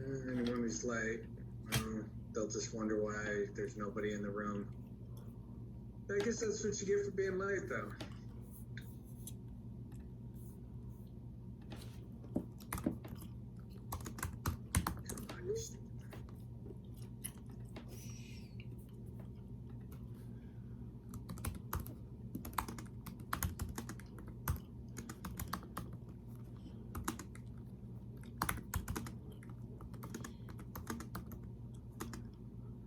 Anyone who's late, they'll just wonder why there's nobody in the room. I guess that's what you get for being late, though.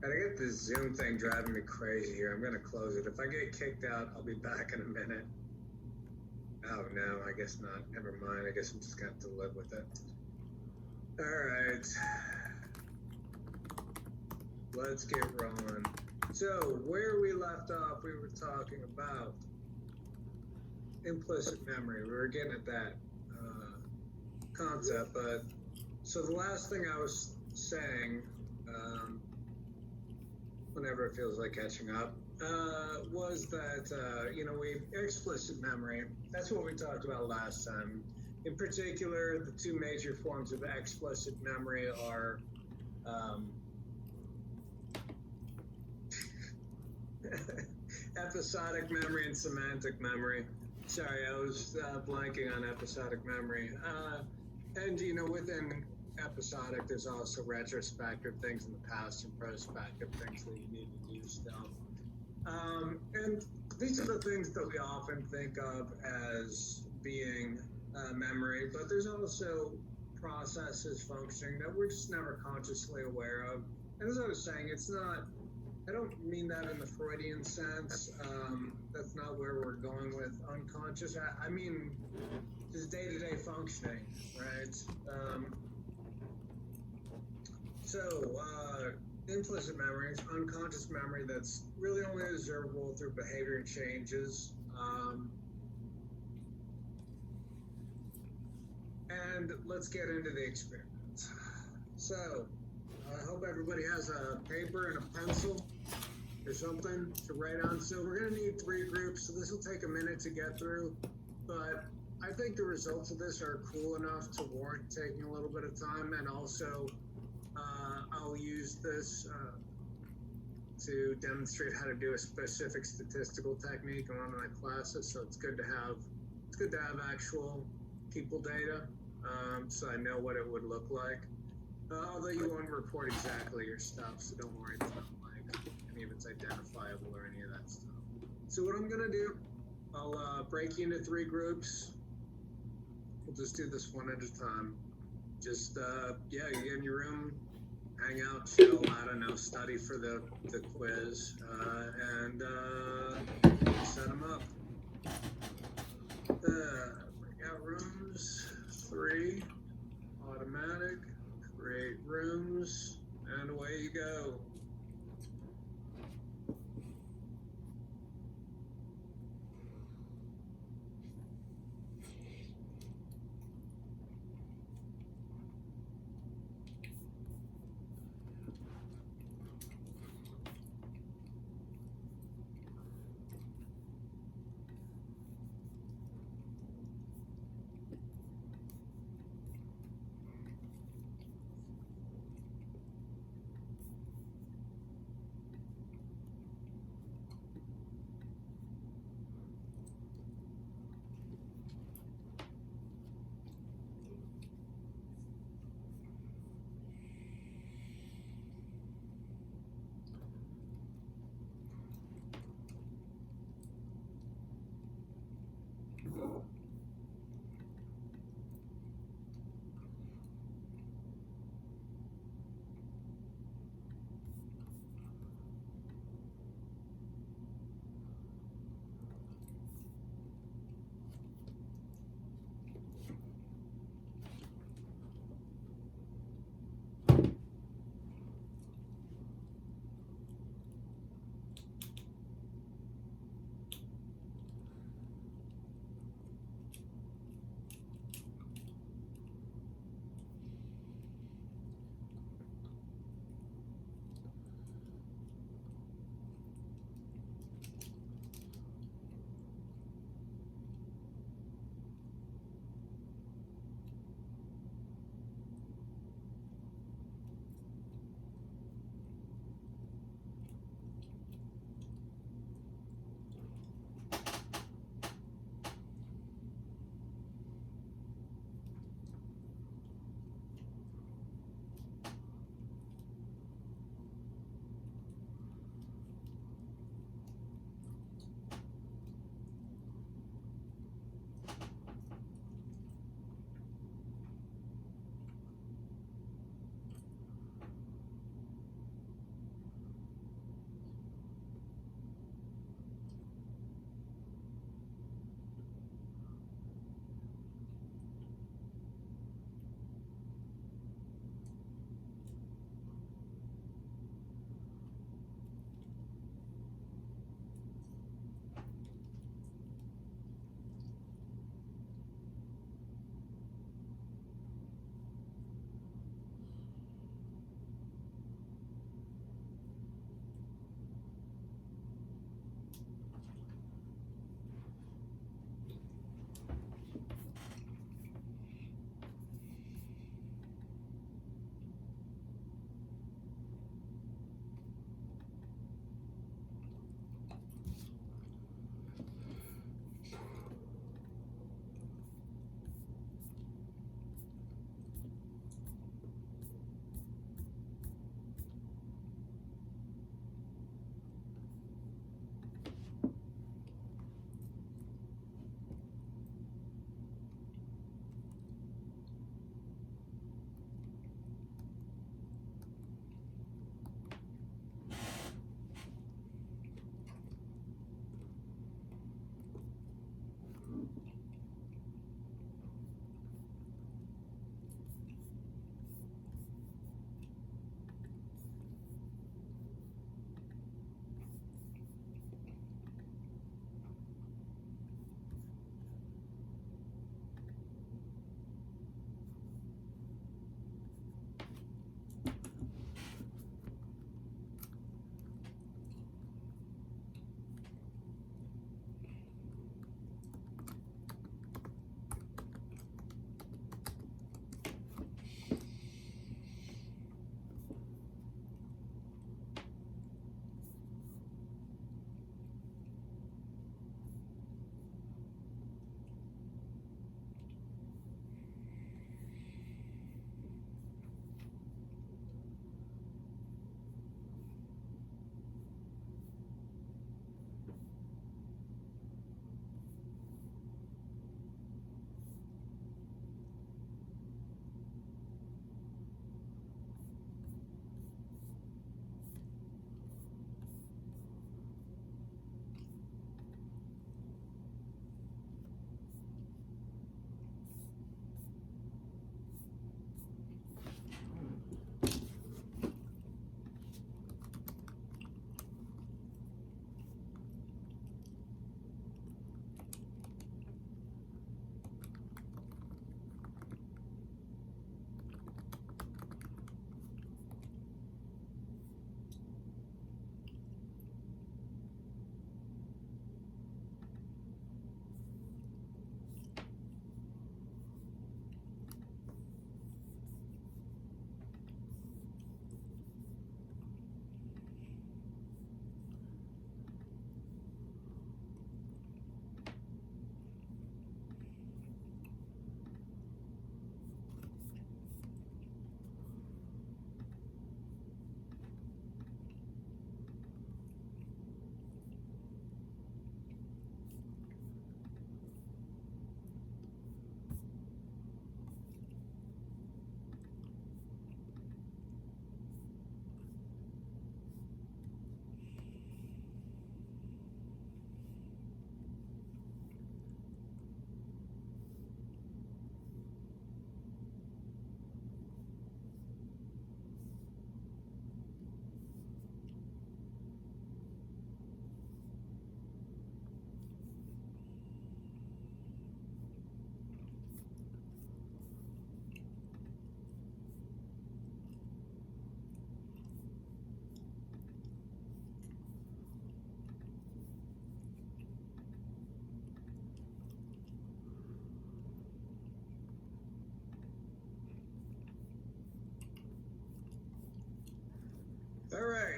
I get this Zoom thing driving me crazy here. I'm going to close it. If I get kicked out, I'll be back in a minute. Oh, no, I guess not. Never mind. I guess I'm just going to have to live with it. All right. Let's get rolling. So, where we left off, we were talking about implicit memory. We were getting at that concept. But so the last thing I was saying, whenever it feels like catching up, was that, explicit memory, that's what we talked about last time. In particular, the two major forms of explicit memory are episodic memory and semantic memory. Sorry, I was blanking on episodic memory. And, within episodic, there's also retrospective things in the past and prospective things that you need to do still. And these are the things that we often think of as being memory, but there's also processes functioning that we're just never consciously aware of. And as I was saying, I don't mean that in the Freudian sense. That's not where we're going with unconscious. I mean just day-to-day functioning, right? Implicit memory is unconscious memory that's really only observable through behavior changes. And let's get into the experiment. So, I hope everybody has a paper and a pencil or something to write on. So we're going to need 3 groups, so this will take a minute to get through. But I think the results of this are cool enough to warrant taking a little bit of time, and also I'll use this to demonstrate how to do a specific statistical technique in one of my classes. So it's good to have actual people data, so I know what it would look like. Although you won't report exactly your stuff, so don't worry, it's not like any of it's identifiable or any of that stuff. So what I'm gonna do, I'll break you into 3 groups. We'll just do this one at a time. Just, you get in your room, hang out, chill, I don't know, study for the quiz, and set them up. Breakout rooms, 3, automatic, create rooms, and away you go.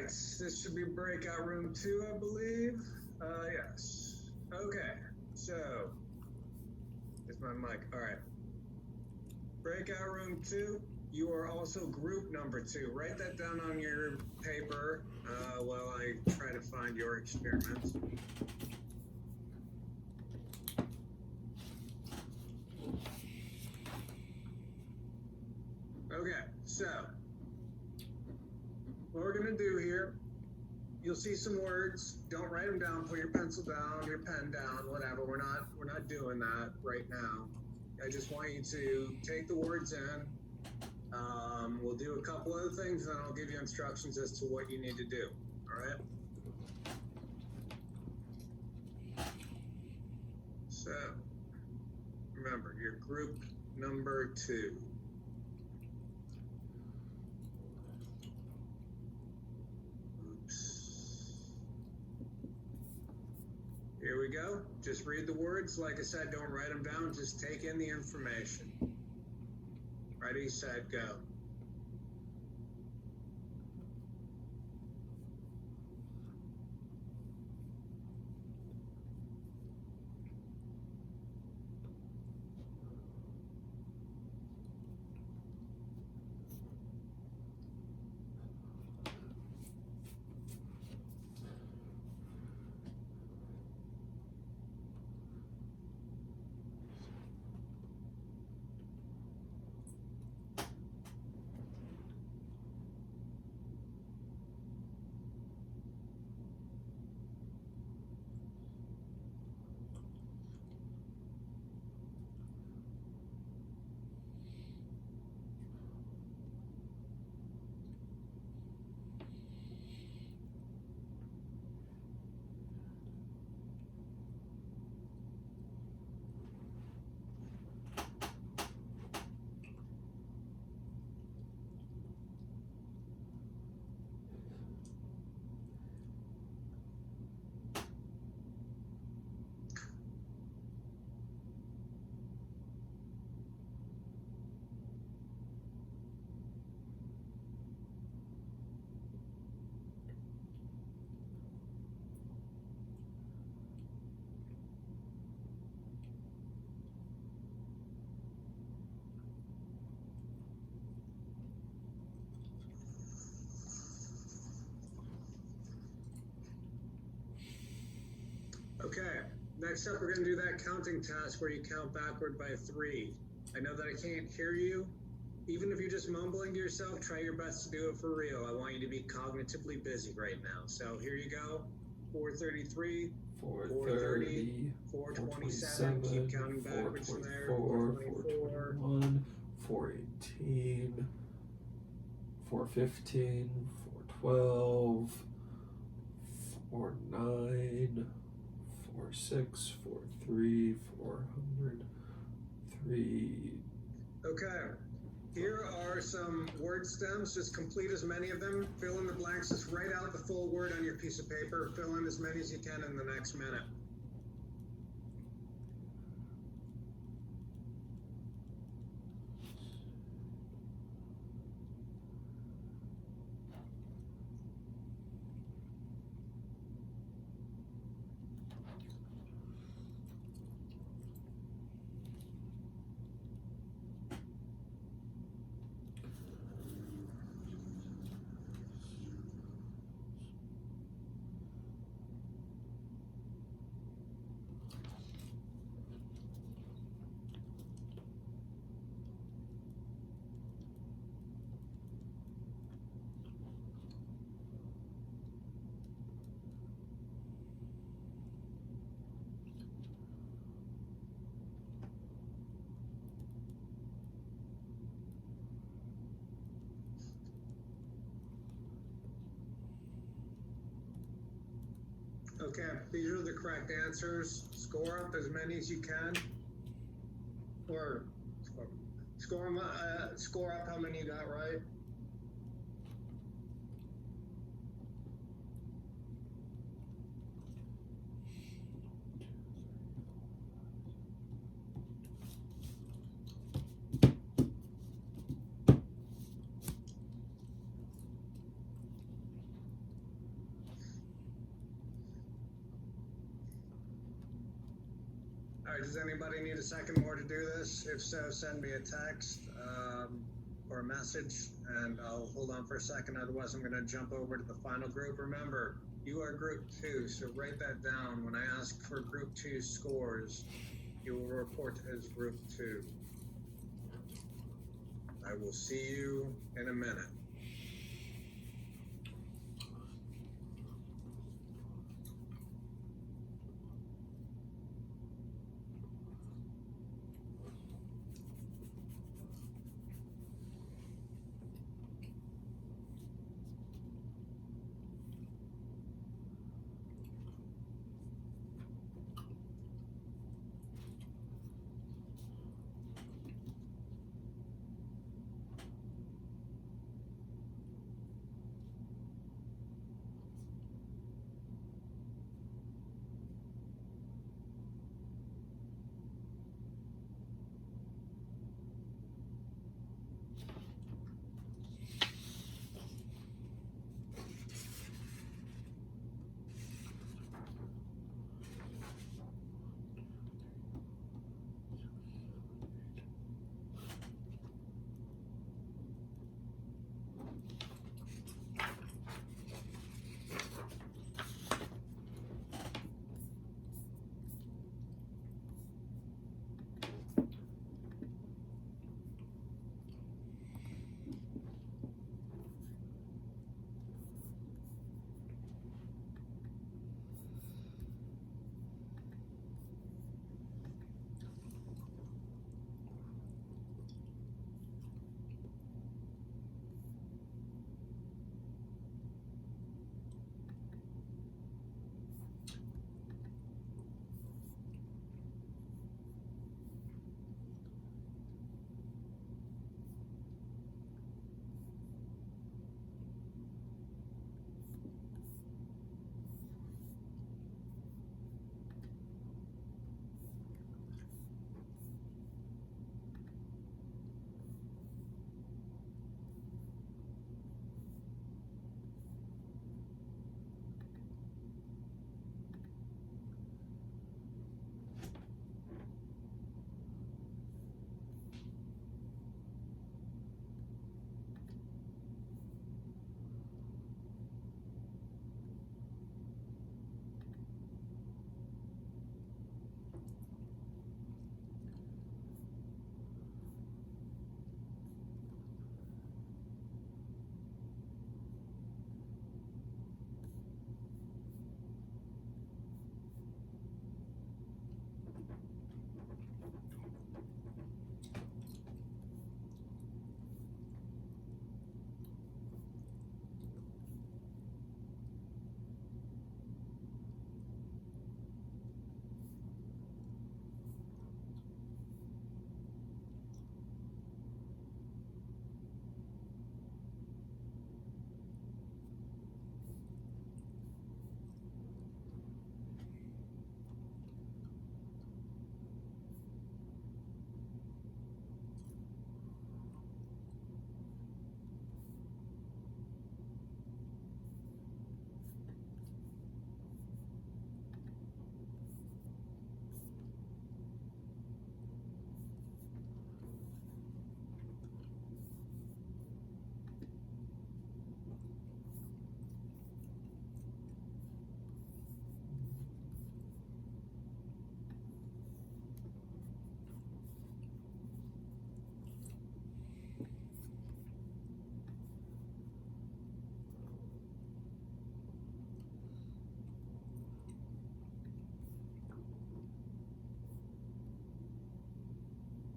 right, this should be breakout room 2, I believe. Yes. Okay, so, here's my mic. All right. Breakout room 2, you are also group number 2. Write that down on your paper while I try to find your experiments. Okay, so what we're gonna do here, you'll see some words. Don't write them down. Put your pencil down, your pen down, whatever. We're not doing that right now. I just want you to take the words in. We'll do a couple other things, and then I'll give you instructions as to what you need to do. All right. So remember, you're group number 2. Here we go. Just read the words. Like I said, don't write them down. Just take in the information. Ready, set, go. Okay, next up we're going to do that counting task where you count backward by 3. I know that I can't hear you. Even if you're just mumbling to yourself, try your best to do it for real. I want you to be cognitively busy right now. So here you go. 433, 430, 427. Keep counting backwards from there. 424, 421, 418, 415, 412, 49, 46, 43, 400, 3. Okay. Here are some word stems. Just complete as many of them. Fill in the blanks. Just write out the full word on your piece of paper. Fill in as many as you can in the next minute. Okay, these are the correct answers. Score up as many as you can. Or score up how many you got right. All right, does anybody need a second more to do this? If so, send me a text or a message, and I'll hold on for a second. Otherwise, I'm going to jump over to the final group. Remember, you are group 2, so write that down. When I ask for group 2 scores, you will report as group 2. I will see you in a minute.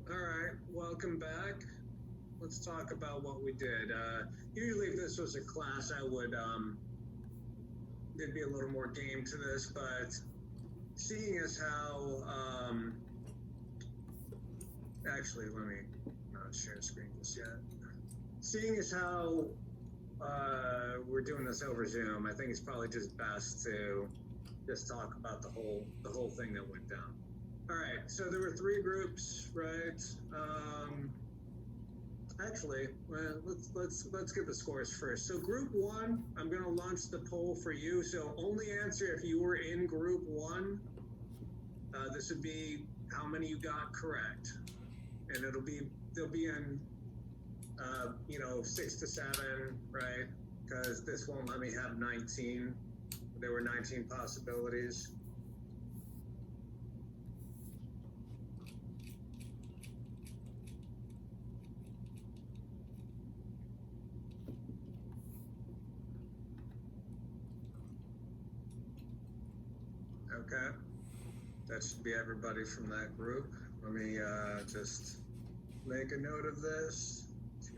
All right, welcome back. Let's talk about what we did. Usually if this was a class, I would, there'd be a little more game to this, but seeing as how, actually, let me not share screen just yet. Seeing as how we're doing this over Zoom, I think it's probably just best to just talk about the whole thing that went down. All right, so there were 3 groups, right? Actually, well, let's get the scores first. So group 1, I'm going to launch the poll for you. So only answer if you were in group 1. This would be how many you got correct, and they'll be in 6 to 7, right? Because this won't let me have 19. There were 19 possibilities. Okay, that should be everybody from that group. Let me just make a note of this.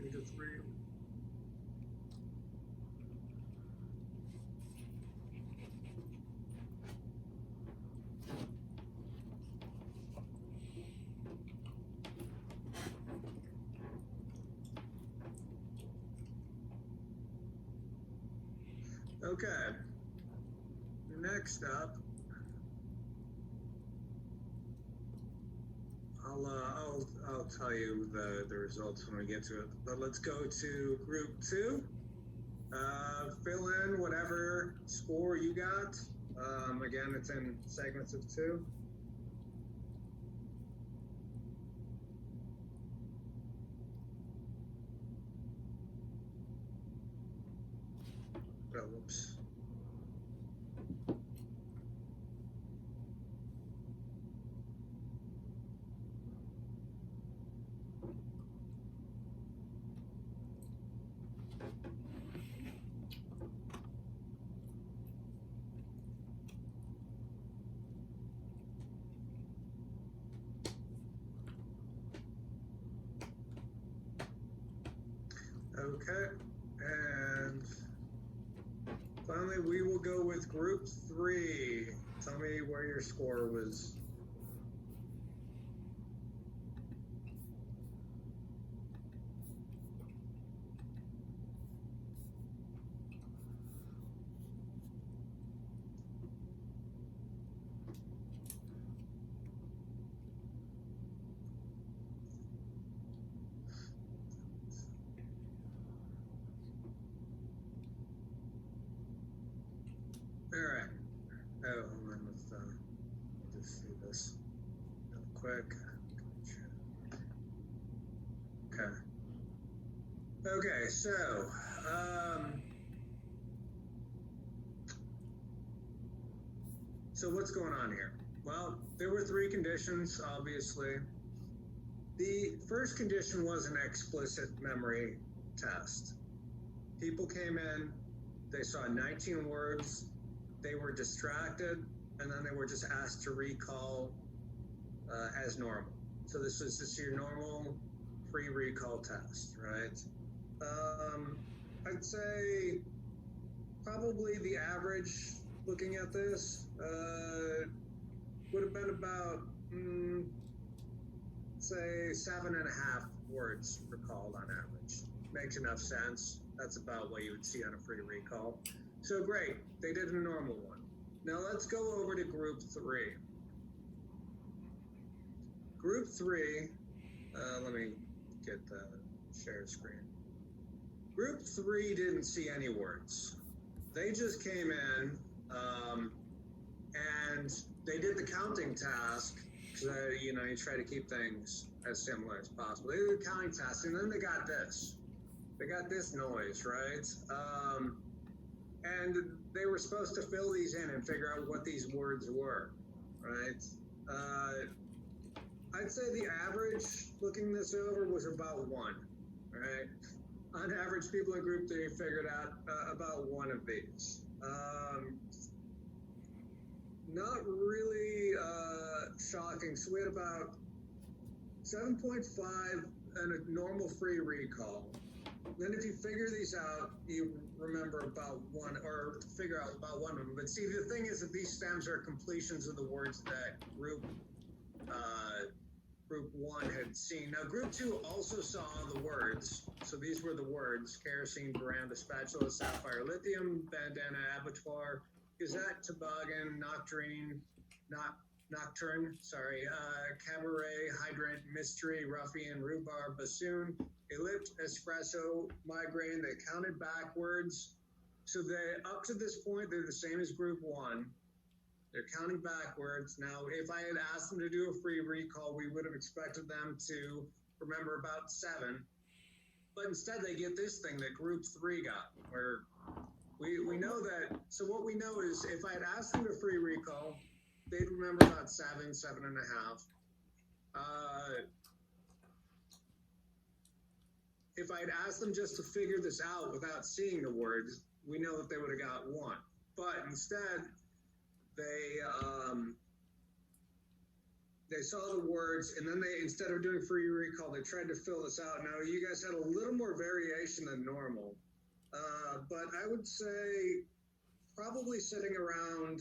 2 to 3. Okay, next up, I'll tell you the results when we get to it. But let's go to group 2. Fill in whatever score you got. Again, it's in segments of 2. Oh, whoops. Okay, and finally we will go with group 3. Tell me where your score was. All right. Oh, hold on. Let's just see this real quick. Okay. Okay, so what's going on here? Well, there were 3 conditions, obviously. The first condition was an explicit memory test. People came in, they saw 19 words, they were distracted, and then they were just asked to recall as normal. So this is just your normal free recall test, right? I'd say probably the average, looking at this, would have been about, say, 7.5 words recalled on average. Makes enough sense. That's about what you would see on a free recall. So great, they did a normal one. Now let's go over to group 3. Group 3, let me get the share screen. Group 3 didn't see any words. They just came in and they did the counting task, because you try to keep things as similar as possible. They did the counting task, and then they got this. They got this noise, right? And they were supposed to fill these in and figure out what these words were, right? I'd say the average, looking this over, was about 1, right? On average, people in group 3 figured out about 1 of these. Not really shocking. So we had about 7.5 and a normal free recall. Then if you figure these out, you remember about 1, or figure out about 1 of them. But see, the thing is that these stems are completions of the words that group 1 had seen. Now, group 2 also saw the words. So these were the words: kerosene, veranda, spatula, sapphire, lithium, bandana, abattoir, gazette, toboggan, nocturne, cabaret, hydrant, mystery, ruffian, rhubarb, bassoon, ellipse, espresso, migraine. They counted backwards. So they, up to this point, they're the same as group 1. They're counting backwards. Now, if I had asked them to do a free recall, we would have expected them to remember about 7. But instead, they get this thing that group 3 got, where we know that. So what we know is if I had asked them to free recall, they'd remember about 7, 7.5. If I'd asked them just to figure this out without seeing the words, we know that they would have got 1. But instead, they saw the words, and then they, instead of doing free recall, they tried to fill this out. Now, you guys had a little more variation than normal, but I would say probably sitting around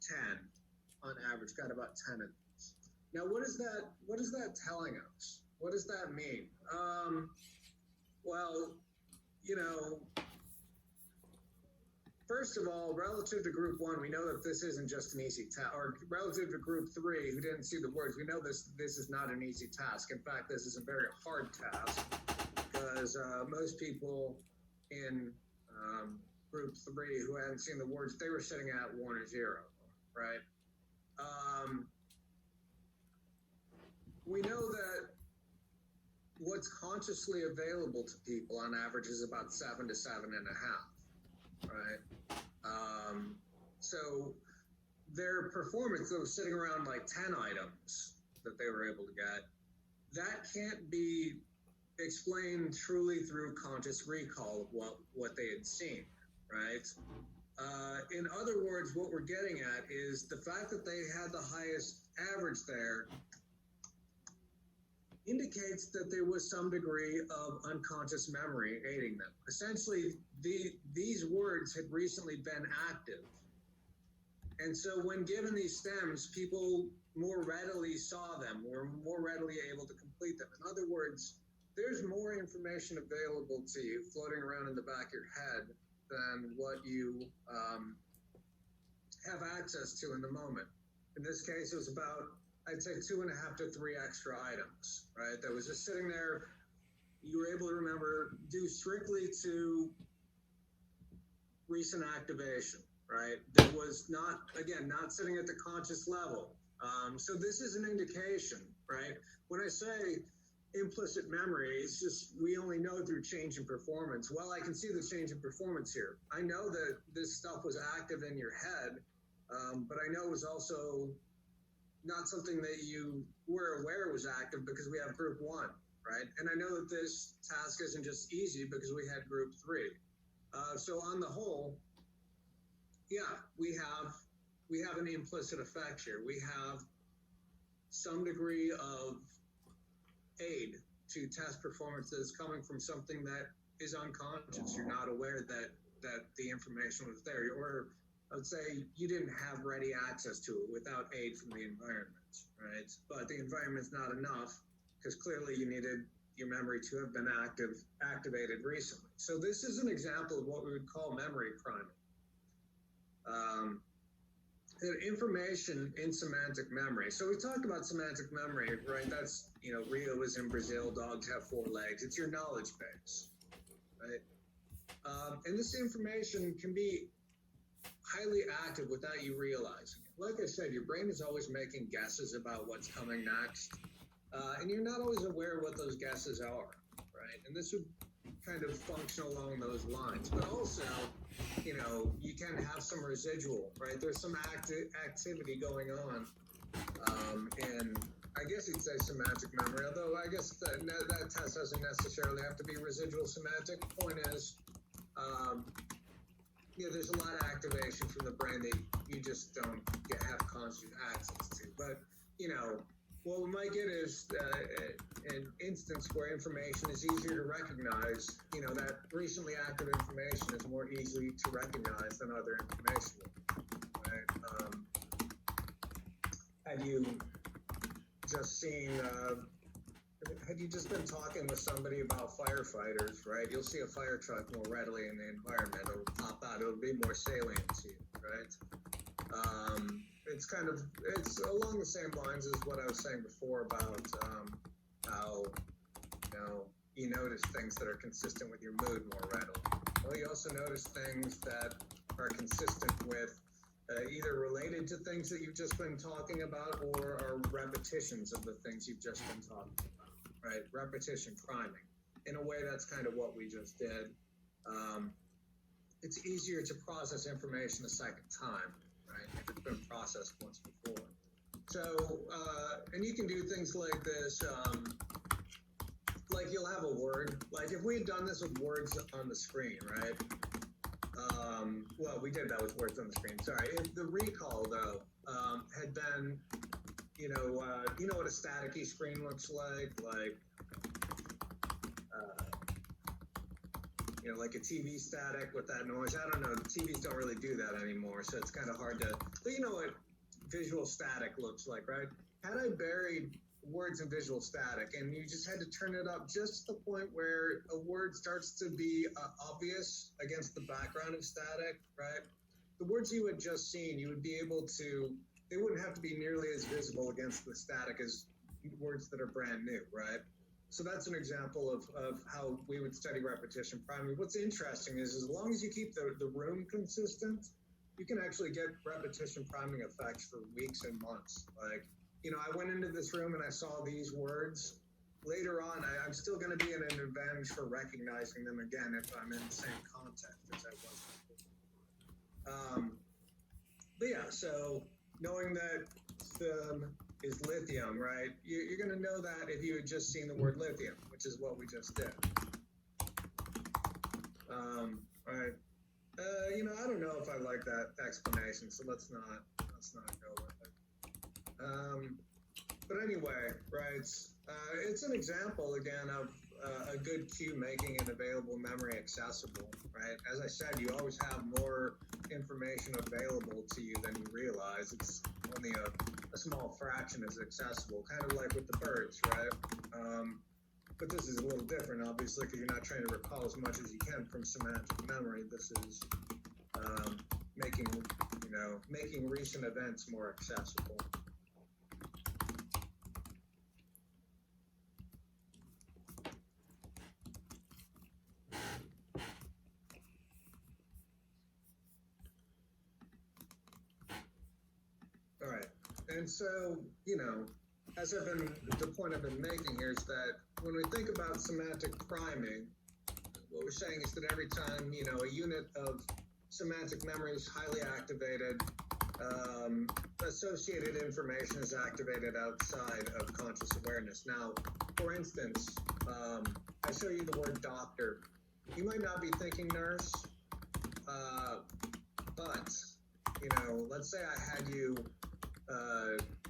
10 on average. Got about 10 of these. Now, what is that telling us? What does that mean? Well, you know, first of all, relative to group 1, we know that this isn't just an easy task. Or relative to group 3, who didn't see the words, we know this is not an easy task. In fact, this is a very hard task because most people in group 3 who hadn't seen the words, they were sitting at 1 or 0, right? We know that what's consciously available to people on average is about 7 to 7.5, right? So their performance, that was sitting around like 10 items that they were able to get, that can't be explained truly through conscious recall of what they had seen, right? In other words, what we're getting at is the fact that they had the highest average there indicates that there was some degree of unconscious memory aiding them. Essentially, these words had recently been active. And so when given these stems, people more readily saw them, were more readily able to complete them. In other words, there's more information available to you floating around in the back of your head than what you have access to in the moment. In this case, it was about, I'd say 2.5 to 3 extra items, right? That was just sitting there. You were able to remember due strictly to recent activation, right? That was not, again, not sitting at the conscious level. So this is an indication, right? When I say implicit memory, it's just, we only know through change in performance. Well, I can see the change in performance here. I know that this stuff was active in your head, but I know it was also not something that you were aware was active because we have group 1, right? And I know that this task isn't just easy because we had group 3. So on the whole, yeah, we have an implicit effect here. We have some degree of aid to test performance that is coming from something that is unconscious. You're not aware that the information was there, or I would say you didn't have ready access to it without aid from the environment, right? But the environment's not enough because clearly you needed your memory to have been activated recently. So this is an example of what we would call memory priming. Information in semantic memory. So we talked about semantic memory, right? That's, you know, Rio is in Brazil, dogs have 4 legs. It's your knowledge base, right? And this information can be highly active without you realizing it. Like I said, your brain is always making guesses about what's coming next, and you're not always aware what those guesses are, right? And this would kind of function along those lines. But also, you know, you can have some residual, right? There's some activity going on, and I guess you'd say semantic memory, although I guess that test doesn't necessarily have to be residual semantic. Point is, yeah, there's a lot of activation from the brain that you just don't have conscious access to. But, you know, what we might get is an instance where information is easier to recognize. You know, that recently active information is more easy to recognize than other information. Right? Had you just seen, had you just been talking with somebody about firefighters, right? You'll see a fire truck more readily in the environment. It'll pop out. It'll be more salient to you, right? It's along the same lines as what I was saying before about how, you know, you notice things that are consistent with your mood more readily. Well, you also notice things that are consistent with either related to things that you've just been talking about or are repetitions of the things you've just been talking about, right? Repetition priming. In a way, that's kind of what we just did. It's easier to process information a second time, right? If it's been processed once before. So, and you can do things like this, like you'll have a word, like if we had done this with words on the screen, right? Well, we did that with words on the screen, sorry. If the recall, though, had been, you know what a staticky screen looks like like a TV static with that noise. I don't know, the TVs don't really do that anymore, so it's kind of hard to, but you know what visual static looks like, right? Had I buried words in visual static and you just had to turn it up just to the point where a word starts to be obvious against the background of static, right? The words you had just seen, you would be able to, they wouldn't have to be nearly as visible against the static as words that are brand new, right? So that's an example of how we would study repetition priming. What's interesting is as long as you keep the room consistent, you can actually get repetition priming effects for weeks and months. Like, I went into this room and I saw these words. Later on, I'm still going to be in an advantage for recognizing them again if I'm in the same context as I was before. But yeah, so knowing that is lithium, right? You're going to know that if you had just seen the word lithium, which is what we just did. Right. I don't know if I like that explanation, so let's not go with it. But anyway, right? It's an example again of a good cue making an available memory accessible, right? As I said, you always have more information available to you than you realize. It's only a small fraction is accessible, kind of like with the birds, right? But this is a little different, obviously, because you're not trying to recall as much as you can from semantic memory. This is making recent events more accessible. All right, and so, as the point I've been making here is that when we think about semantic priming, what we're saying is that every time, a unit of semantic memory is highly activated, associated information is activated outside of conscious awareness. Now, for instance, I show you the word doctor. You might not be thinking nurse, but, let's say I had you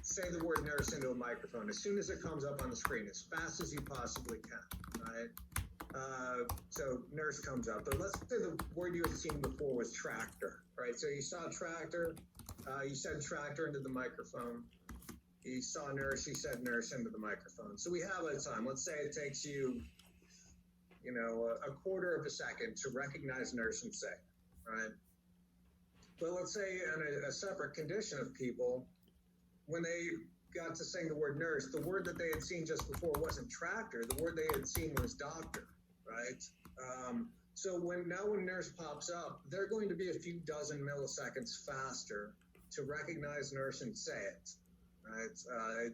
say the word nurse into a microphone as soon as it comes up on the screen, as fast as you possibly can, right? So nurse comes up, but let's say the word you had seen before was tractor, right? So you saw tractor, you said tractor into the microphone. You saw nurse, you said nurse into the microphone. So we have a time. Let's say it takes you, a quarter of a second to recognize nurse and say, right? But let's say in a separate condition of people, when they got to saying the word nurse, the word that they had seen just before wasn't tractor. The word they had seen was doctor, right? So when nurse pops up, they're going to be a few dozen milliseconds faster to recognize nurse and say it, right?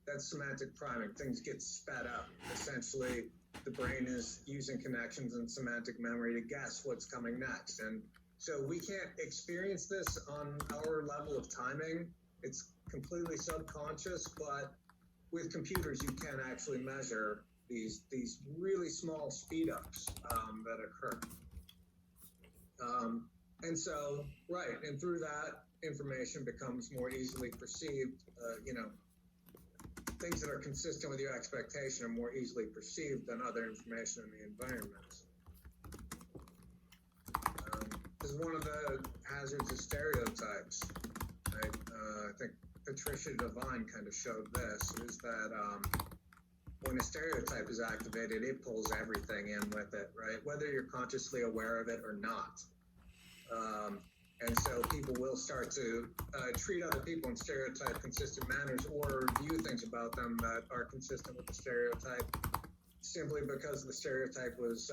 That's semantic priming. Things get sped up. Essentially, the brain is using connections and semantic memory to guess what's coming next. And so we can't experience this on our level of timing. It's completely subconscious, but with computers, you can actually measure these really small speed ups that occur. And so, right, and through that, information becomes more easily perceived. Things that are consistent with your expectation are more easily perceived than other information in the environment. This is one of the hazards of stereotypes. Right? I think Patricia Devine kind of showed this, is that when a stereotype is activated, it pulls everything in with it, right? Whether you're consciously aware of it or not. And so people will start to treat other people in stereotype-consistent manners or view things about them that are consistent with the stereotype simply because the stereotype was,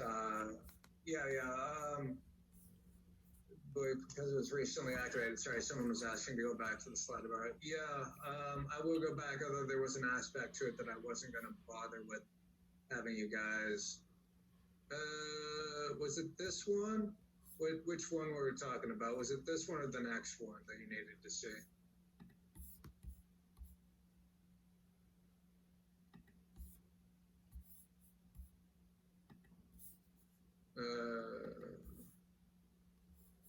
because it was recently activated. Sorry, someone was asking to go back to the slide about it. Yeah, I will go back, although there was an aspect to it that I wasn't going to bother with having you guys. Was it this one? Which one were we talking about? Was it this one or the next one that you needed to see?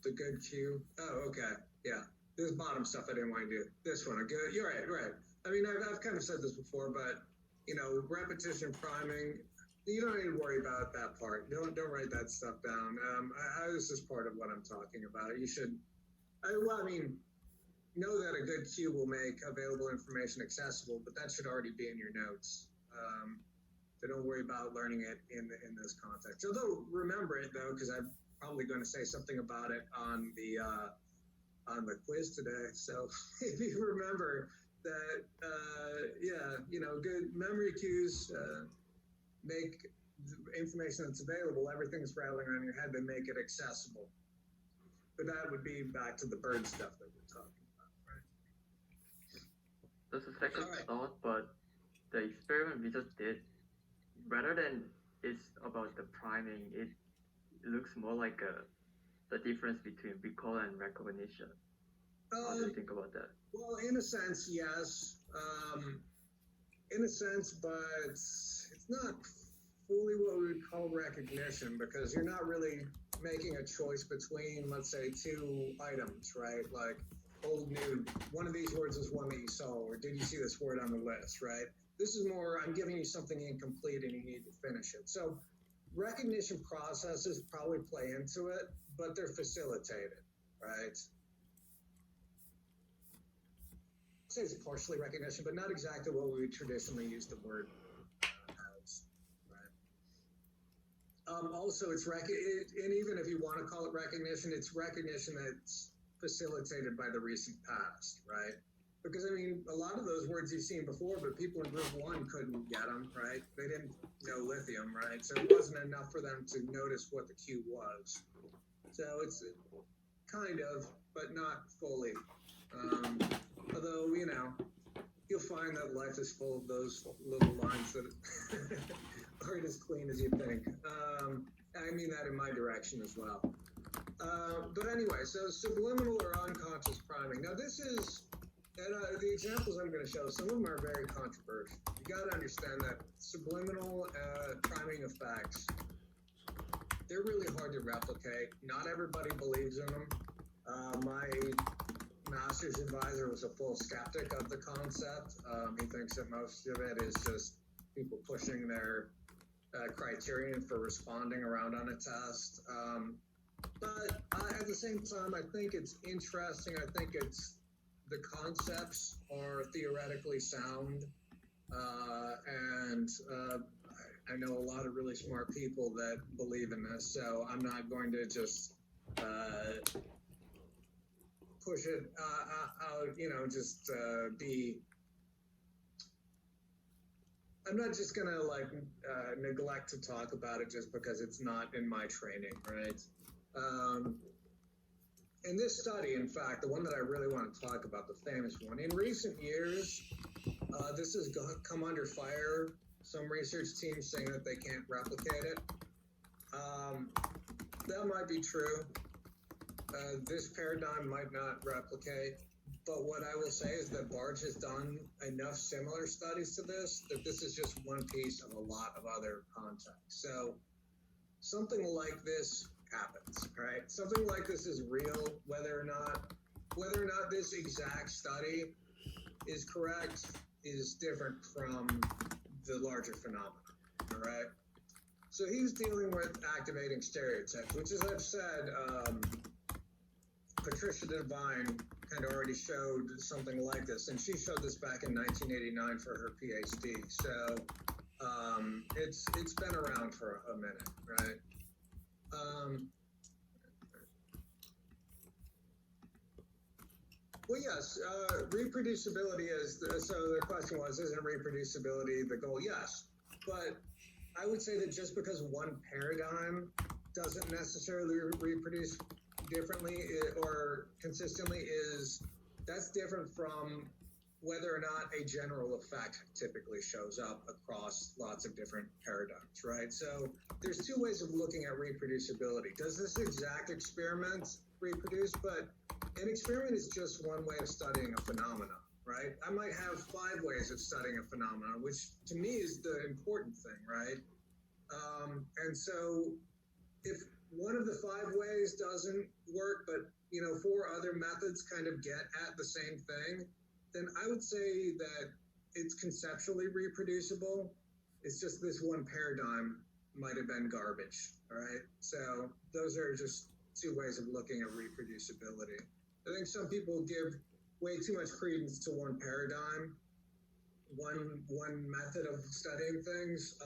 The good cue. Oh, okay. Yeah. This bottom stuff I didn't want to do. This one, good. You're right. I mean, I've kind of said this before, but repetition priming. You don't need to worry about that part. Don't write that stuff down. This is part of what I'm talking about. You should. Know that a good cue will make available information accessible, but that should already be in your notes. So don't worry about learning it in this context. Although remember it though, because I'm probably going to say something about it on the quiz today. So if you remember that, good memory cues make information that's available. Everything's rattling around your head. They make it accessible. But that would be back to the bird stuff that we're talking about, right? That's a second thought, but the experiment we just did, rather than it's about the priming, it looks more like the difference between recall and recognition. How do you think about that? Well, in a sense, yes. In a sense, but it's not fully what we would call recognition, because you're not really making a choice between, let's say, two items, right? Like old, new. One of these words is one that you saw, or did you see this word on the list, right? This is more, I'm giving you something incomplete and you need to finish it. So recognition processes probably play into it, but they're facilitated, right? I'd say it's partially recognition, but not exactly what we would traditionally use the word as, right? Also, it's and even if you want to call it recognition, it's recognition that's facilitated by the recent past, right? Because, I mean, a lot of those words you've seen before, but people in group one couldn't get them, right? They didn't know lithium, right? So it wasn't enough for them to notice what the cue was. So it's kind of, but not fully. Although, you'll find that life is full of those little lines that aren't as clean as you think. I mean that in my direction as well. But anyway, so subliminal or unconscious priming. Now this is, and the examples I'm going to show, some of them are very controversial. You got to understand that subliminal priming effects, they're really hard to replicate. Not everybody believes in them. My master's advisor was a full skeptic of the concept. He thinks that most of it is just people pushing their criterion for responding around on a test. But at the same time, I think it's interesting. I think the concepts are theoretically sound. And I know a lot of really smart people that believe in this. So I'm not going to just push it out, be. I'm not just gonna neglect to talk about it just because it's not in my training, right? In this study, in fact, the one that I really want to talk about, the famous one, in recent years, this has come under fire. Some research teams saying that they can't replicate it. That might be true. This paradigm might not replicate, but what I will say is that Barge has done enough similar studies to this that this is just one piece of a lot of other contexts. So something like this happens, right? Something like this is real, whether or not this exact study is correct is different from the larger phenomenon, all right? So he's dealing with activating stereotypes, which, as I've said, Patricia Devine kind of already showed something like this, and she showed this back in 1989 for her PhD. So it's been around for a minute, right? Well, yes, reproducibility so the question was, isn't reproducibility the goal? Yes, but I would say that just because one paradigm doesn't necessarily reproduce differently or consistently is that's different from whether or not a general effect typically shows up across lots of different paradigms, right? So there's two ways of looking at reproducibility. Does this exact experiment reproduce? But an experiment is just one way of studying a phenomenon, right? I might have 5 ways of studying a phenomenon, which to me is the important thing, right? And so if one of the 5 ways doesn't work, but 4 other methods kind of get at the same thing, then I would say that it's conceptually reproducible. It's just this one paradigm might have been garbage, all right? So those are just 2 ways of looking at reproducibility. I think some people give way too much credence to one paradigm, one method of studying things,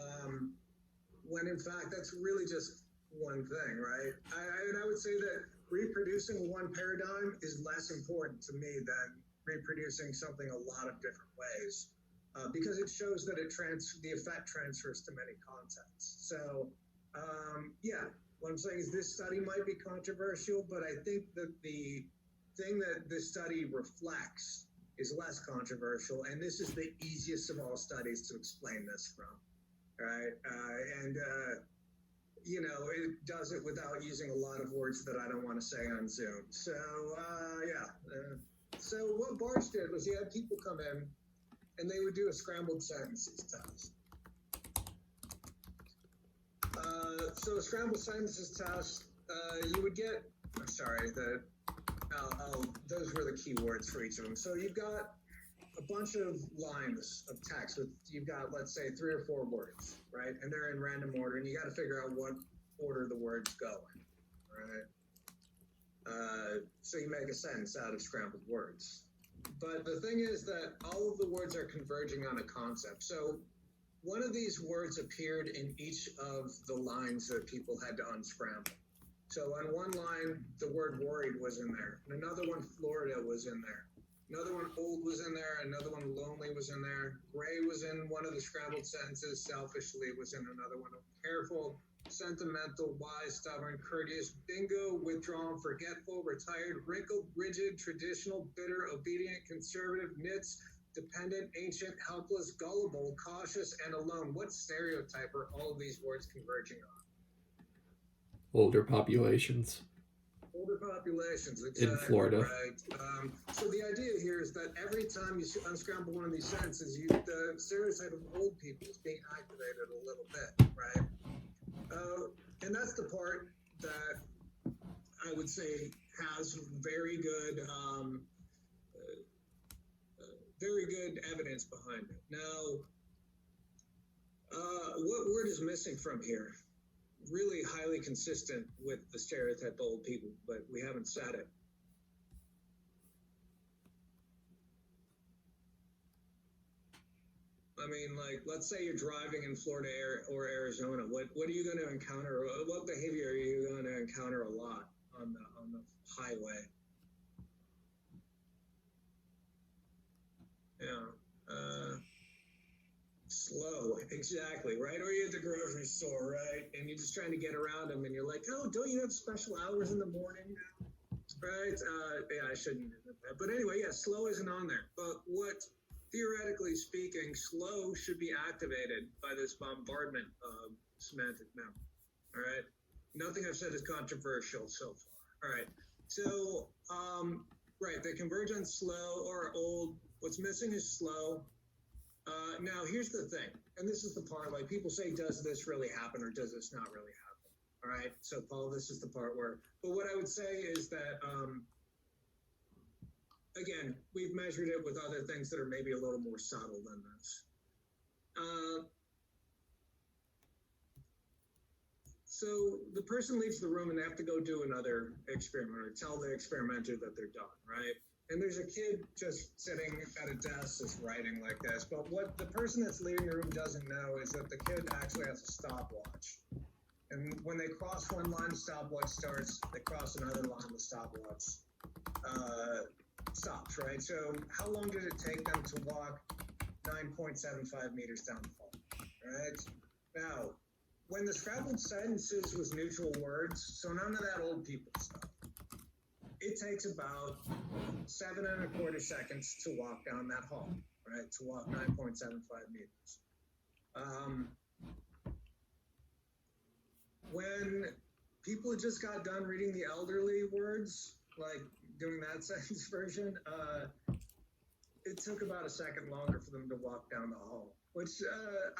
when in fact that's really just one thing, right? I would say that reproducing one paradigm is less important to me than reproducing something a lot of different ways, because it shows that the effect transfers to many contexts. So, what I'm saying is this study might be controversial, but I think that the thing that this study reflects is less controversial, and this is the easiest of all studies to explain this from, right? It does it without using a lot of words that I don't want to say on Zoom. So, so what Barge did was he had people come in and they would do a scrambled sentences test. So a scrambled sentences test, you would get, those were the key words for each of them. So you've got a bunch of lines of text with, you've got, let's say, 3 or 4 words, right? And they're in random order, and you got to figure out what order the words go in, right? So you make a sentence out of scrambled words. But the thing is that all of the words are converging on a concept. So one of these words appeared in each of the lines that people had to unscramble. So on one line, the word worried was in there. And another one, Florida, was in there. Another one, old, was in there. Another one, lonely, was in there. Gray was in one of the scrambled sentences. Selfishly was in another one. Careful, sentimental, wise, stubborn, courteous, bingo, withdrawn, forgetful, retired, wrinkled, rigid, traditional, bitter, obedient, conservative, knits, dependent, ancient, helpless, gullible, cautious, and alone. What stereotype are all of these words converging on? Older populations. Older populations, exactly. In Florida. Right. So the idea here is that every time you unscramble one of these sentences, the stereotype of old people is being activated a little bit, right? And that's the part that I would say has very good evidence behind it. Now, what word is missing from here? Really highly consistent with the stereotype of old people, but we haven't said it. I mean, like, let's say you're driving in Florida or Arizona. What are you going to encounter? What behavior are you going to encounter a lot on the highway? Slow, exactly, right? Or you're at the grocery store, right? And you're just trying to get around them, and you're like, oh, don't you have special hours in the morning now? Right? I shouldn't do that. But anyway, slow isn't on there. But what, theoretically speaking, slow should be activated by this bombardment of semantic memory. All right? Nothing I've said is controversial so far. All right. So, right, they converge on slow or old. What's missing is slow. Now, here's the thing, and this is the part, like, people say, does this really happen or does this not really happen? All right, so, Paul, this is the part where, but what I would say is that, again, we've measured it with other things that are maybe a little more subtle than this. So the person leaves the room and they have to go do another experiment or tell the experimenter that they're done, right? And there's a kid just sitting at a desk just writing like this. But what the person that's leaving the room doesn't know is that the kid actually has a stopwatch. And when they cross one line, the stopwatch starts. They cross another line, the stopwatch stops, right? So how long did it take them to walk 9.75 meters down the hall, right? Now, when the scrambled sentences was neutral words, so none of that old people stuff. it takes about 7.25 seconds to walk down that hall, right? To walk 9.75 meters. When people just got done reading the elderly words, like doing that sentence version, it took about a second longer for them to walk down the hall, which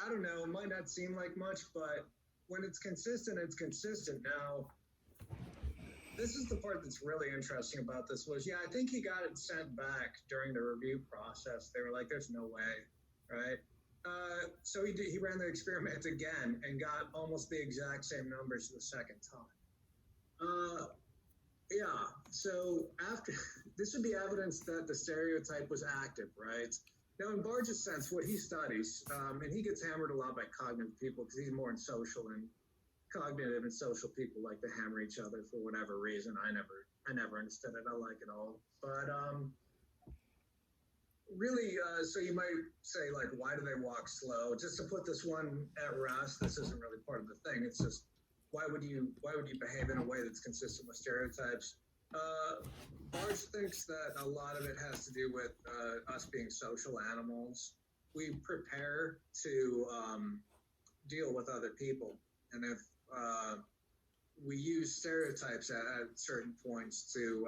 I don't know, might not seem like much, but when it's consistent, it's consistent. Now, this is the part that's really interesting about this was, I think he got it sent back during the review process. They were like, there's no way, right? So he ran the experiment again and got almost the exact same numbers the second time. So after, this would be evidence that the stereotype was active, right? Now, in Barge's sense, what he studies, and he gets hammered a lot by cognitive people because he's more in social, and cognitive and social people like to hammer each other for whatever reason. I never understood it. I like it all. But really, so you might say, like, why do they walk slow? Just to put this one at rest, this isn't really part of the thing. It's just, why would you behave in a way that's consistent with stereotypes? Barge thinks that a lot of it has to do with us being social animals. We prepare to deal with other people, and if we use stereotypes at certain points to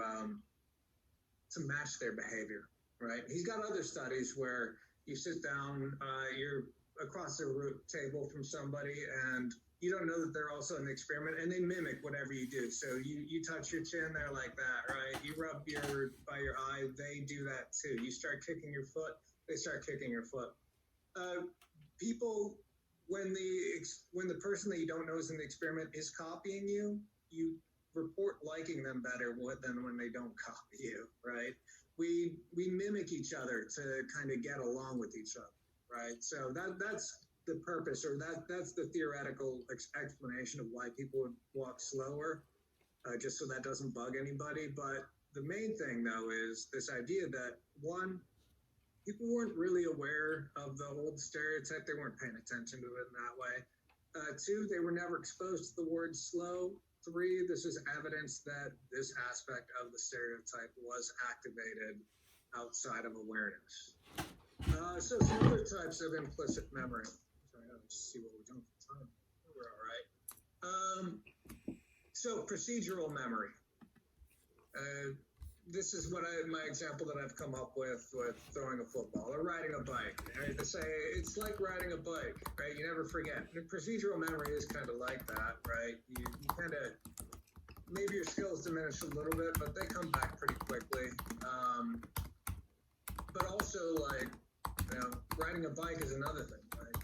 match their behavior, right? He's got other studies where you sit down, you're across the table from somebody, and you don't know that they're also in the experiment, and they mimic whatever you do. So you touch your chin, they're like that, right? You rub by your eye, they do that too. You start kicking your foot, they start kicking your foot. People, when the person that you don't know is in the experiment is copying you, you report liking them better than when they don't copy you, right? We mimic each other to kind of get along with each other, right? So that's the purpose, or that's the theoretical explanation of why people would walk slower, just so that doesn't bug anybody. But the main thing, though, is this idea that, one, people weren't really aware of the old stereotype. They weren't paying attention to it in that way. Two, they were never exposed to the word slow. Three, this is evidence that this aspect of the stereotype was activated outside of awareness. So some other types of implicit memory. Sorry, let's see what we're doing for time. We're all right. So procedural memory. This is my example that I've come up with throwing a football or riding a bike. Right? They say it's like riding a bike, right? You never forget. And procedural memory is kind of like that, right? You kind of, maybe your skills diminish a little bit, but they come back pretty quickly. But also, like, riding a bike is another thing, right?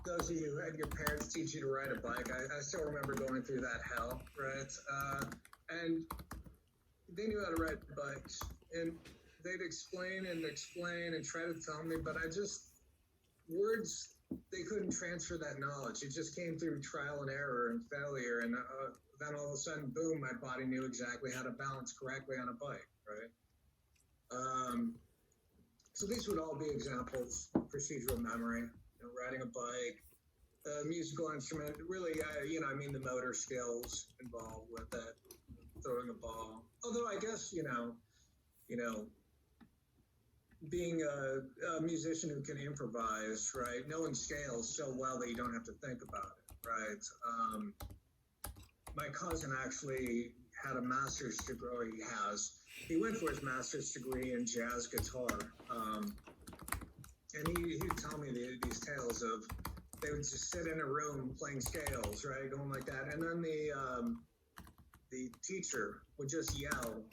Those of you who had your parents teach you to ride a bike, I still remember going through that hell, right? And they knew how to ride bikes, and they'd explain and try to tell me, but words, they couldn't transfer that knowledge. It just came through trial and error and failure, and then all of a sudden, boom, my body knew exactly how to balance correctly on a bike, right? So these would all be examples of procedural memory, riding a bike, a musical instrument, really, I mean the motor skills involved with it, throwing a ball. Although I guess, being a musician who can improvise, right, knowing scales so well that you don't have to think about it, right? My cousin actually had a master's degree, or he has. He went for his master's degree in jazz guitar. And he'd tell me these tales of, they would just sit in a room playing scales, right, going like that. And then the teacher would just yell,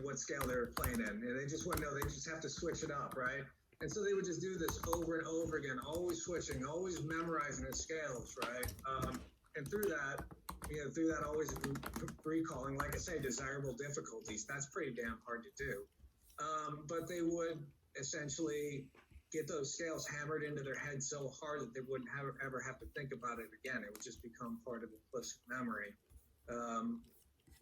what scale they were playing in. And they just wouldn't know, they just have to switch it up, right? And so they would just do this over and over again, always switching, always memorizing the scales, right? And through that, always recalling, like I say, desirable difficulties. That's pretty damn hard to do. But they would essentially get those scales hammered into their head so hard that they wouldn't ever have to think about it again. It would just become part of implicit memory.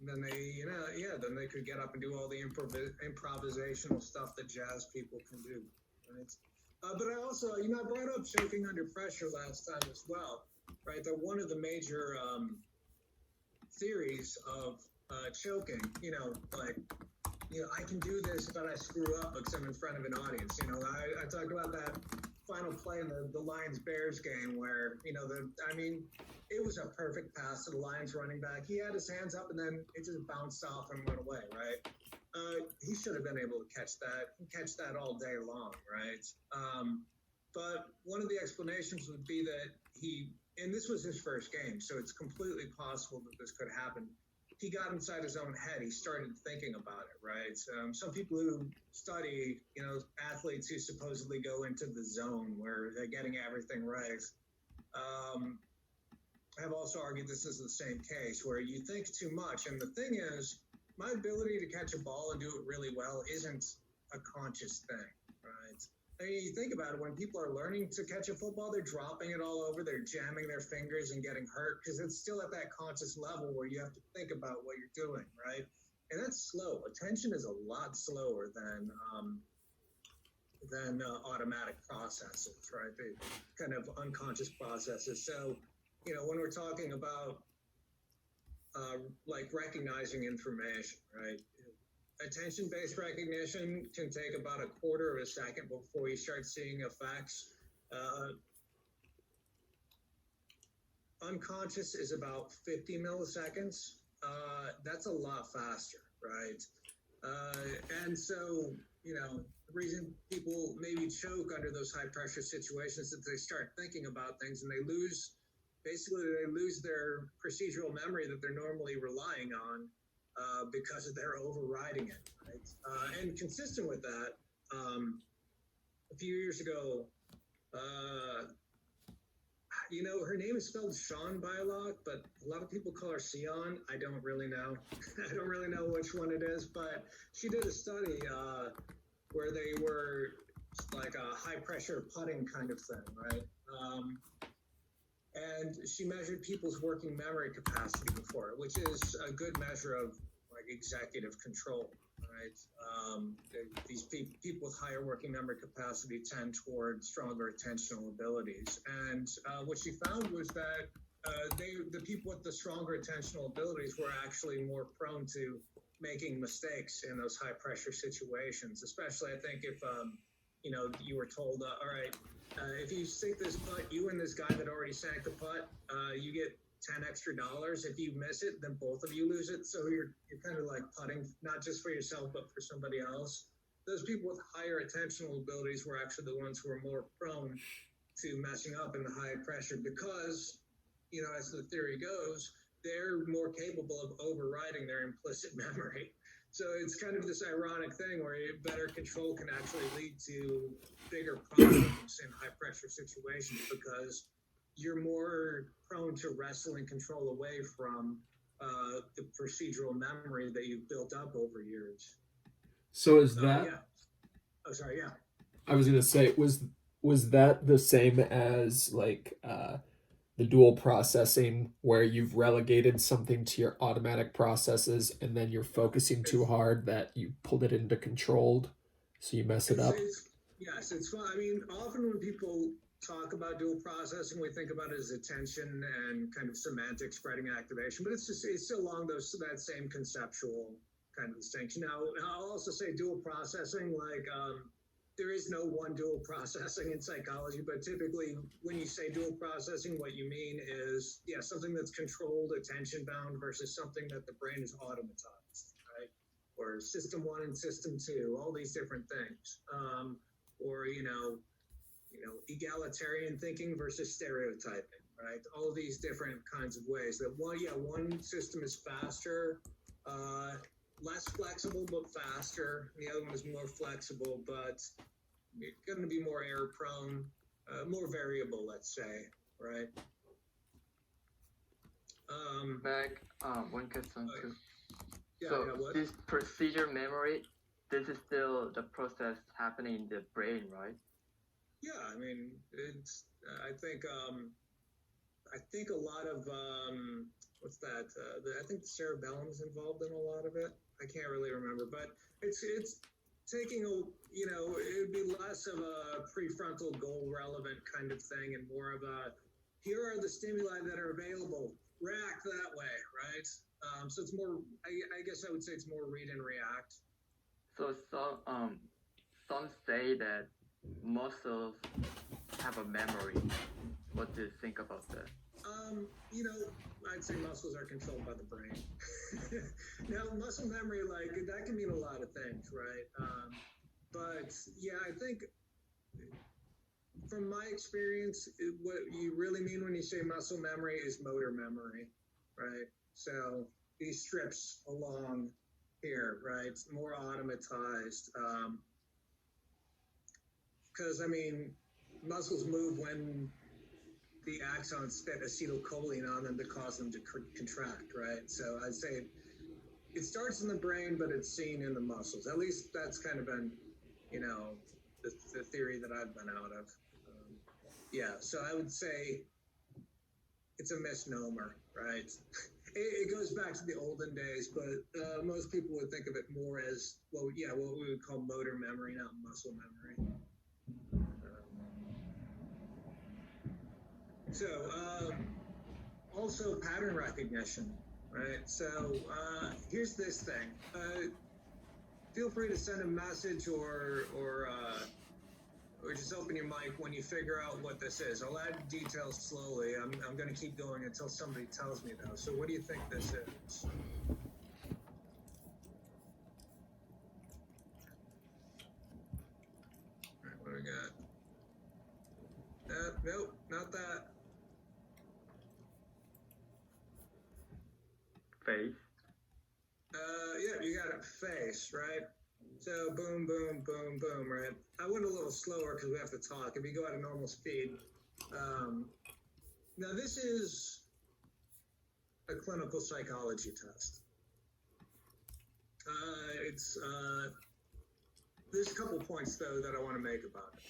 Then they could get up and do all the improvisational stuff that jazz people can do. Right? But I also, I brought up shaking under pressure last time as well, right? That one of the major theories of choking, like, I can do this, but I screw up because I'm in front of an audience. I talked about that final play in the Lions-Bears game where, it was a perfect pass to the Lions running back. He had his hands up and then it just bounced off and went away, right? He should have been able to catch that all day long, right? But one of the explanations would be that and this was his first game, so it's completely possible that this could happen. He got inside his own head. He started thinking about it, right? Some people who study, athletes who supposedly go into the zone where they're getting everything right, have also argued this is the same case where you think too much. And the thing is, my ability to catch a ball and do it really well isn't a conscious thing, right? I mean, you think about it, when people are learning to catch a football, they're dropping it all over, they're jamming their fingers and getting hurt because it's still at that conscious level where you have to think about what you're doing, right? And that's slow. Attention is a lot slower than automatic processes, right? The kind of unconscious processes. So, when we're talking about like recognizing information, right? Attention-based recognition can take about a quarter of a second before you start seeing effects. Unconscious is about 50 milliseconds. That's a lot faster, right? And so, the reason people maybe choke under those high-pressure situations is that they start thinking about things and they lose their procedural memory that they're normally relying on because they're overriding it, right? And consistent with that, a few years ago, her name is spelled Sean Bylock, but a lot of people call her Sion. I don't really know. I don't really know which one it is, but she did a study where they were like a high-pressure putting kind of thing, right? And she measured people's working memory capacity before it, which is a good measure of like executive control, right? These people with higher working memory capacity tend toward stronger attentional abilities. And what she found was that the people with the stronger attentional abilities were actually more prone to making mistakes in those high pressure situations, especially I think if, you were told, all right, if you sink this putt, you and this guy that already sank the putt, you get $10 extra. If you miss it, then both of you lose it. So you're kind of like putting, not just for yourself, but for somebody else. Those people with higher attentional abilities were actually the ones who were more prone to messing up in the high pressure because, as the theory goes, they're more capable of overriding their implicit memory. So it's kind of this ironic thing where better control can actually lead to bigger problems in high pressure situations because you're more prone to wresting control away from the procedural memory that you've built up over years. So is that? Yeah. Oh, sorry. Yeah. I was gonna say, was that the same as like the dual processing where you've relegated something to your automatic processes and then you're focusing too hard that you pulled it into controlled, so you mess it up? Yes, it's fun. I mean, often when people talk about dual processing, we think about it as attention and kind of semantic spreading activation, but it's still along that same conceptual kind of distinction. Now, I'll also say dual processing, like there is no one dual processing in psychology, but typically when you say dual processing, what you mean is, something that's controlled, attention bound versus something that the brain is automatized, right? Or system 1 and system 2, all these different things. Or, egalitarian thinking versus stereotyping, right? All these different kinds of ways that one system is faster, less flexible, but faster. The other one is more flexible, but going to be more error prone, more variable, let's say, right? One question too. What? This procedure memory, this is still the process happening in the brain, right? Yeah, I mean, it's. I think a lot of what's that? I think the cerebellum is involved in a lot of it. I can't really remember, but it's taking it would be less of a prefrontal goal relevant kind of thing and more of a here are the stimuli that are available. react that way, right? So it's more. I guess I would say it's more read and react. So some say that muscles have a memory. What do you think about that? You know, I'd say muscles are controlled by the brain. Now, muscle memory, like that can mean a lot of things, right? But yeah, I think from my experience, what you really mean when you say muscle memory is motor memory, right? So these strips along here, right? It's more automatized. Because I mean, muscles move when the axons spit acetylcholine on them to cause them to contract, right? So I'd say it starts in the brain, but it's seen in the muscles. At least that's kind of been, you know, the theory that I've been out of. Yeah, so I would say it's a misnomer, right? It goes back to the olden days, but most people would think of it more as, well, yeah, what we would call motor memory, not muscle memory. So, also pattern recognition, right? So, here's this thing. Feel free to send a message or just open your mic when you figure out what this is. I'll add details slowly. I'm going to keep going until somebody tells me though. So, what do you think this is? All right, what do we got? Nope, not that. Face. Yeah, you got it. Face, right? So boom, boom, boom, boom, right? I went a little slower because we have to talk. If you go at a normal speed. Now this is a clinical psychology test. There's a couple points though that I want to make about it.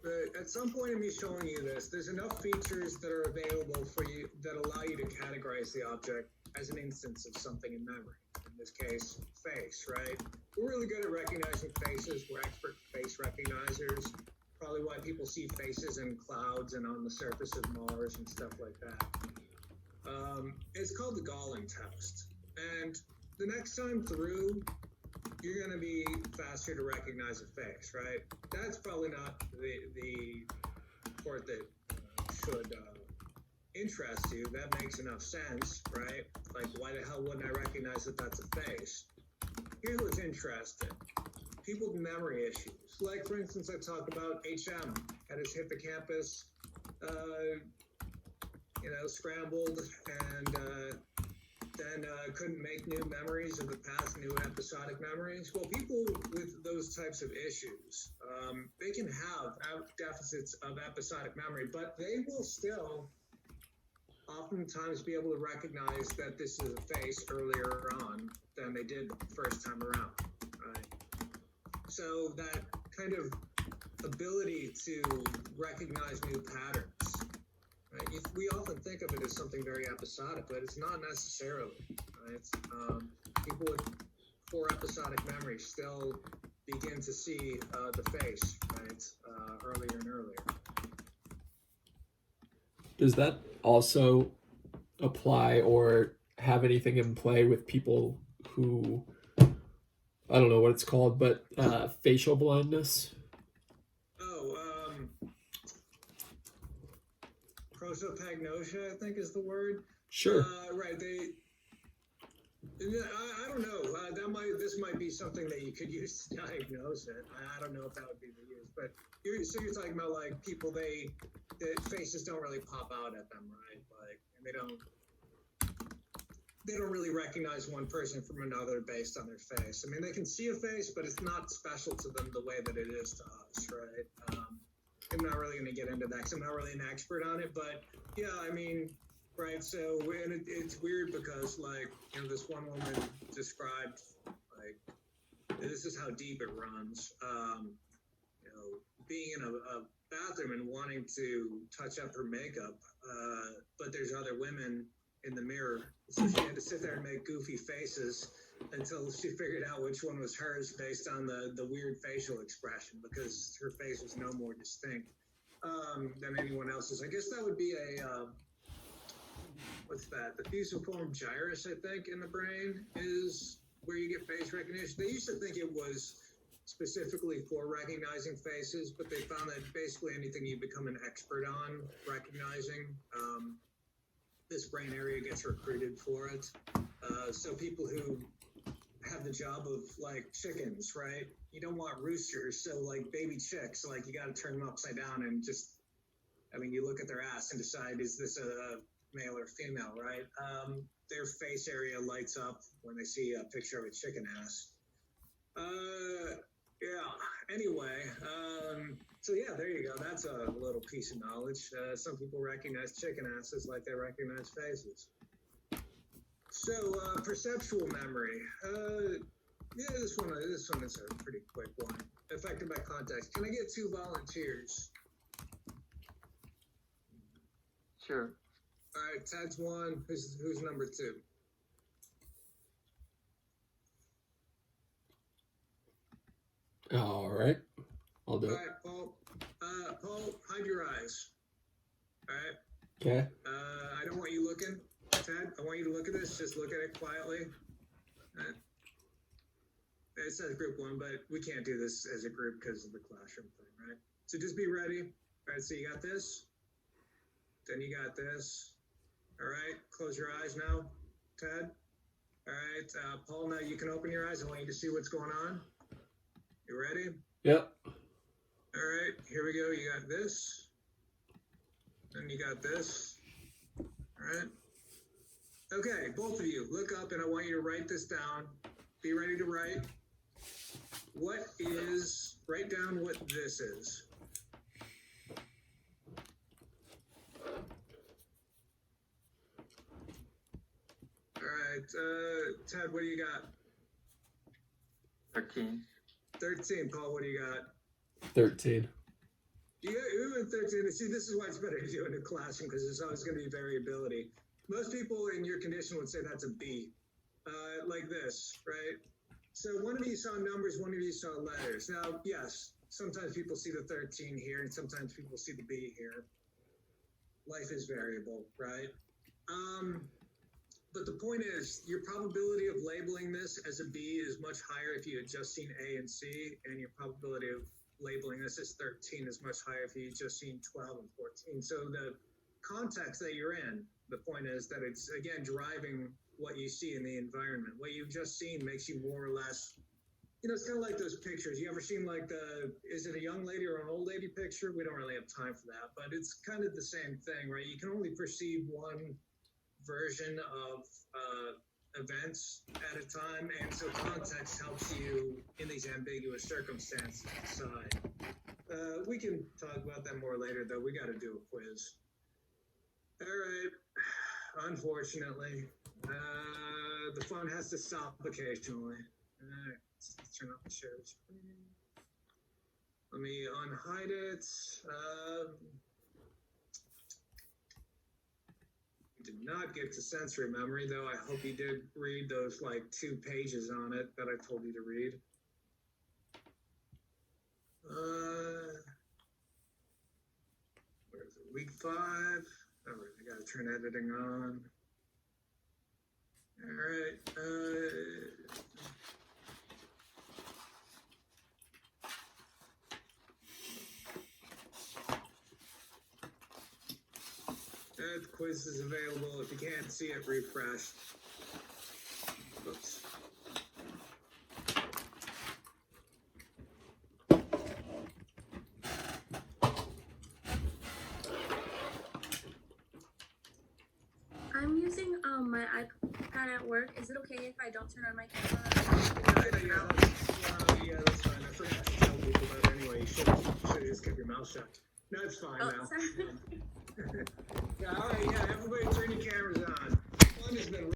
But at some point in me showing you this, there's enough features that are available for you that allow you to categorize the object as an instance of something in memory. In this case, face, right? We're really good at recognizing faces. We're expert face recognizers. Probably why people see faces in clouds and on the surface of Mars and stuff like that. It's called the Galling test. And the next time through, you're going to be faster to recognize a face, right? That's probably not the part that should interest you. That makes enough sense, right? Like, why the hell wouldn't I recognize that that's a face? Here's what's interesting. People with memory issues. Like, for instance, I talked about HM had his hippocampus, scrambled and then couldn't make new memories of the past, new episodic memories. Well, people with those types of issues, they can have deficits of episodic memory, but they will still oftentimes be able to recognize that this is a face earlier on than they did the first time around, right? So that kind of ability to recognize new patterns, right? We often think of it as something very episodic, but it's not necessarily, right? People with poor episodic memory still begin to see the face, right, earlier and earlier. Does that also apply or have anything in play with people who, I don't know what it's called, but facial blindness? Prosopagnosia, I think is the word. Sure. Right. I don't know. This might be something that you could use to diagnose it. I don't know if that would be the use, but you're talking about like people the faces don't really pop out at them, right? Like, and they don't really recognize one person from another based on their face. I mean, they can see a face, but it's not special to them the way that it is to us, right? I'm not really going to get into that because I'm not really an expert on it, but yeah, I mean, right. So, and it's weird because, like, this one woman described, like, this is how deep it runs. Being in a bathroom and wanting to touch up her makeup, but there's other women in the mirror, so she had to sit there and make goofy faces until she figured out which one was hers based on the weird facial expression, because her face was no more distinct than anyone else's. I guess that would be what's that? The fusiform gyrus, I think, in the brain is where you get face recognition. They used to think it was specifically for recognizing faces, but they found that basically anything you become an expert on recognizing, this brain area gets recruited for it. So people who have the job of like chickens, right? You don't want roosters, so like baby chicks, like you got to turn them upside down and just, I mean, you look at their ass and decide, is this a male or female, right? Their face area lights up when they see a picture of a chicken ass. Yeah, anyway, so yeah, there you go. That's a little piece of knowledge. Some people recognize chicken asses like they recognize faces. So, perceptual memory. Yeah, this one is a pretty quick one. Affected by context. Can I get 2 volunteers? Sure. All right, Ted's 1. Who's number 2? All right, I'll do All it. right, Paul. Paul, hide your eyes. All right. Okay. I don't want you looking, Ted. I want you to look at this. Just look at it quietly. It says group 1, but we can't do this as a group because of the classroom thing, right? So just be ready. All right, so you got this. Then you got this. All right, close your eyes now, Ted. All right, Paul, now you can open your eyes. I want you to see what's going on. You ready? Yep. All right, here we go. You got this. Then you got this. All right. Okay, both of you, look up and I want you to write this down. Be ready to write. Write down what this is. All right, Ted, what do you got? 13. 13. Paul, what do you got? 13. You went 13. See, this is why it's better to do in a classroom because there's always going to be variability. Most people in your condition would say that's a B, like this, right? So one of you saw numbers, one of you saw letters. Now, yes, sometimes people see the 13 here and sometimes people see the B here. Life is variable, right? But the point is, your probability of labeling this as a B is much higher if you had just seen A and C, and your probability of labeling this as 13 is much higher if you had just seen 12 and 14. So the context that you're in, the point is that it's, again, driving what you see in the environment. What you've just seen makes you more or less, you know, it's kind of like those pictures. You ever seen like is it a young lady or an old lady picture? We don't really have time for that, but it's kind of the same thing, right? You can only perceive one version of events at a time, and so context helps you in these ambiguous circumstances decide. We can talk about that more later, though. We got to do a quiz. All right. Unfortunately, the phone has to stop occasionally. All right. Let's turn off the share screen. Let me unhide it. Did not get to sensory memory, though. I hope you did read those like 2 pages on it that I told you to read. Where is it? Week 5. All right, I gotta turn editing on. All right. The quiz is available. If you can't see it, refresh. Oops. I'm using my iPad at work. Is it okay if I don't turn on my camera? Yeah, that's fine. I forgot to tell people that anyway. You should have just kept your mouth shut. No, it's fine now. Sorry. Yeah, all right, yeah, everybody turn your cameras on. One has been